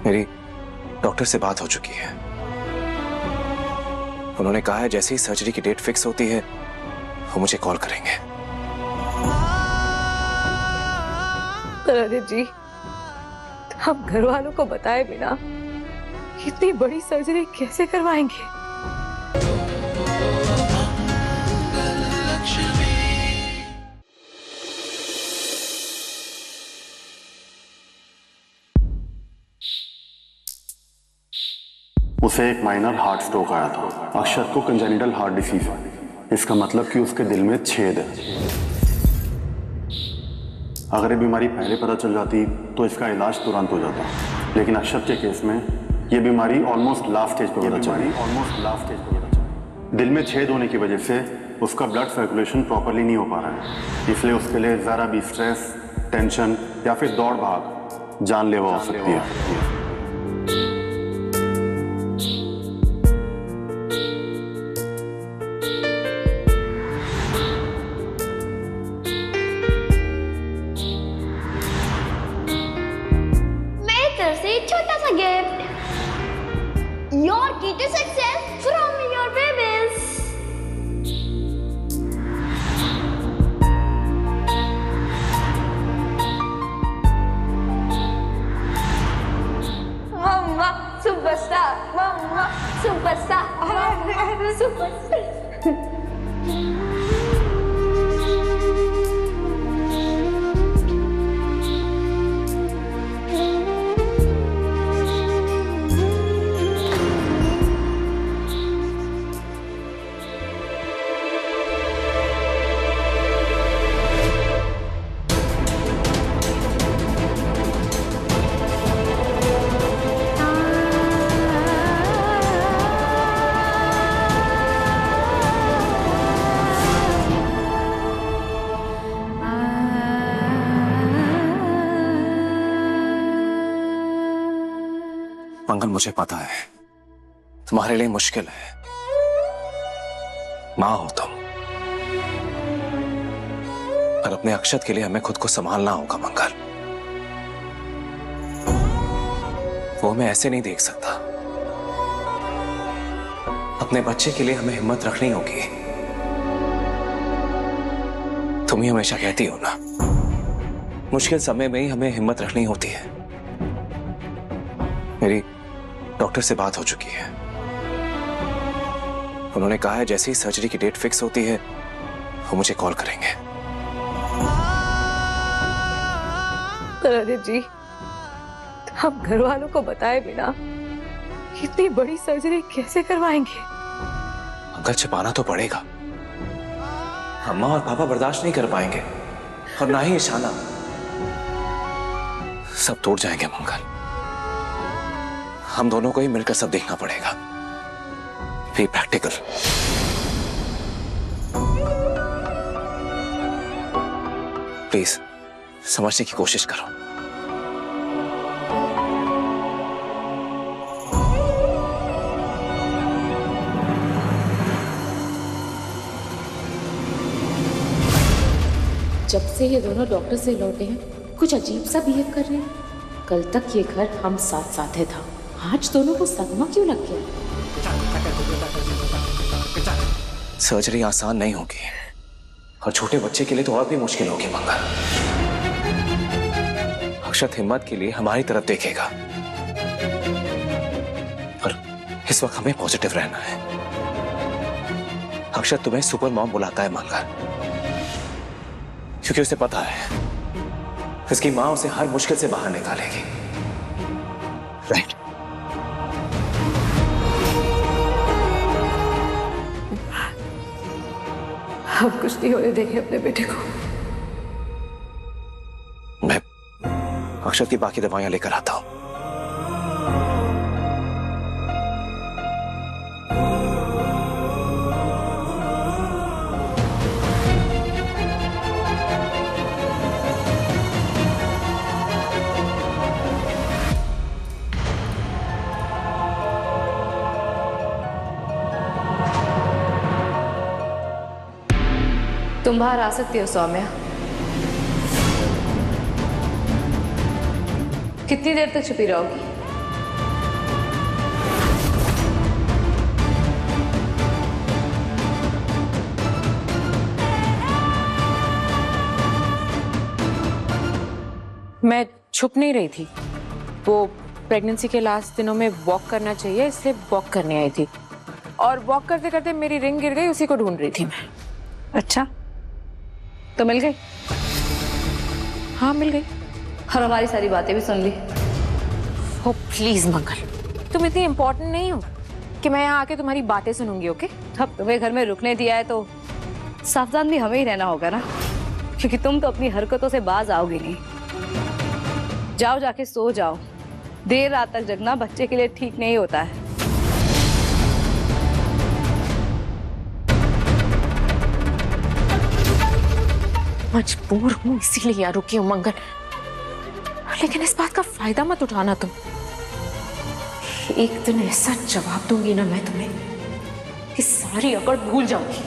मेरी डॉक्टर से बात हो चुकी है। उन्होंने कहा है जैसे ही सर्जरी की डेट फिक्स होती है वो मुझे कॉल करेंगे। अरे जी, हम घर वालों को बताए बिना इतनी बड़ी सर्जरी कैसे करवाएंगे? उसे एक माइनर हार्ट स्ट्रोक आया था। अक्षत को कंजेनिटल हार्ट डिसीज है। इसका मतलब कि उसके दिल में छेद है। अगर ये बीमारी पहले पता चल जाती तो इसका इलाज तुरंत हो जाता, लेकिन अक्षत के केस में ये बीमारी ऑलमोस्ट लास्ट स्टेज पर पता चली। दिल में छेद होने की वजह से उसका ब्लड सर्कुलेशन प्रॉपरली नहीं हो पा रहा है, इसलिए उसके लिए जरा भी स्ट्रेस, टेंशन या फिर दौड़ भाग जानलेवा हो सकती है। छोटा सा gift, your key to success from your babies. Mama superstar, mama superstar, mama superstar. मंगल, मुझे पता है तुम्हारे लिए मुश्किल है। मां हो तुम, पर अपने अक्षत के लिए हमें खुद को संभालना होगा मंगल। वो मैं ऐसे नहीं देख सकता। अपने बच्चे के लिए हमें हिम्मत रखनी होगी। तुम ही हमेशा कहती हो ना, मुश्किल समय में ही हमें हिम्मत रखनी होती है। मेरी डॉक्टर से बात हो चुकी है। उन्होंने कहा है जैसे ही सर्जरी की डेट फिक्स होती है वो मुझे कॉल करेंगे। अरे जी, हम घर वालों को बताए बिना इतनी बड़ी सर्जरी कैसे करवाएंगे? अंकल, छिपाना तो पड़ेगा। अम्मा और पापा बर्दाश्त नहीं कर पाएंगे, और ना ही ईशाना। सब टूट जाएंगे मंगल। हम दोनों को ही मिलकर सब देखना पड़ेगा। Be practical. प्लीज समझने की कोशिश करो। जब से ये दोनों डॉक्टर से लौटे हैं कुछ अजीब सा बिहेव कर रहे हैं। कल तक ये घर हम साथ साथे था, आज दोनों को सदमा क्यों लग गया? सर्जरी आसान नहीं होगी, और छोटे बच्चे के लिए तो और भी मुश्किल होगी मंगल। अक्षत हिम्मत के लिए हमारी तरफ देखेगा, पर इस वक्त हमें पॉजिटिव रहना है। अक्षत तुम्हें सुपर मॉम बुलाता है मंगल, क्योंकि उसे पता है उसकी मां उसे हर मुश्किल से बाहर निकालेगी। राइट? हम कुछ नहीं होने देंगे अपने बेटे को। मैं अक्षत की बाकी दवाइयां लेकर आता हूं। तुम बाहर आ सकती हो सौम्या। कितनी देर तक छुपी रहोगी? मैं छुप नहीं रही थी। वो प्रेगनेंसी के लास्ट दिनों में वॉक करना चाहिए, इसलिए वॉक करने आई थी। और वॉक करते करते मेरी रिंग गिर गई, उसी को ढूंढ रही थी मैं। अच्छा, तो मिल गई? हाँ मिल गई। और हमारी सारी बातें भी सुन ली। ओ प्लीज मंगल, तुम इतनी इम्पोर्टेंट नहीं हो कि मैं यहाँ आके तुम्हारी बातें सुनूंगी। ओके? अब तुम्हें घर में रुकने दिया है तो सावधान भी हमें ही रहना होगा ना, क्योंकि तुम तो अपनी हरकतों से बाज आओगी नहीं। जाओ, जाके सो जाओ। देर रात तक जगना बच्चे के लिए ठीक नहीं होता है। मजबूर हूँ इसीलिए यहाँ रुकी हूँ मंगल, लेकिन इस बात का फायदा मत उठाना तुम। एक दिन ऐसा जवाब दूंगी ना मैं तुम्हें कि सारी अकड़ भूल जाओगी।